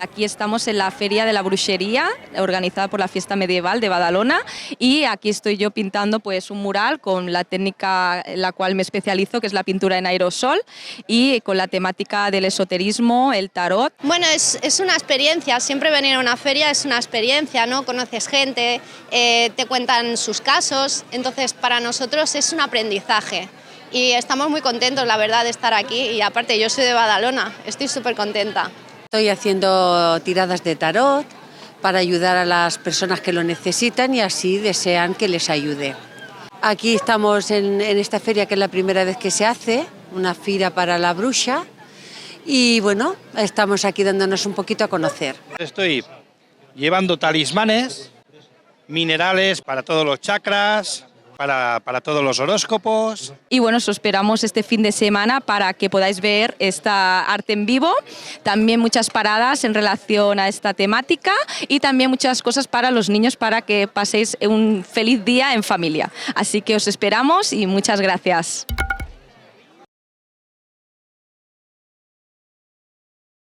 Aquí estamos en la Feria de la Brujería, organizada por la Fiesta Medieval de Badalona, y aquí estoy yo pintando pues un mural con la técnica en la cual me especializo, que es la pintura en aerosol, y con la temática del esoterismo, el tarot. Bueno, es una experiencia, siempre venir a una feria es una experiencia, ¿no? Conoces gente, te cuentan sus casos, entonces para nosotros es un aprendizaje. Y estamos muy contentos, la verdad, de estar aquí, y aparte yo soy de Badalona, estoy súper contenta. Estoy haciendo tiradas de tarot para ayudar a las personas que lo necesitan y así desean que les ayude. Aquí estamos en esta feria, que es la primera vez que se hace, una fira para la bruxa, y bueno, estamos aquí dándonos un poquito a conocer. Estoy llevando talismanes, minerales para todos los chakras, para todos los horóscopos. Y bueno, os esperamos este fin de semana para que podáis ver esta arte en vivo, también muchas paradas en relación a esta temática y también muchas cosas para los niños para que paséis un feliz día en familia. Así que os esperamos y muchas gracias.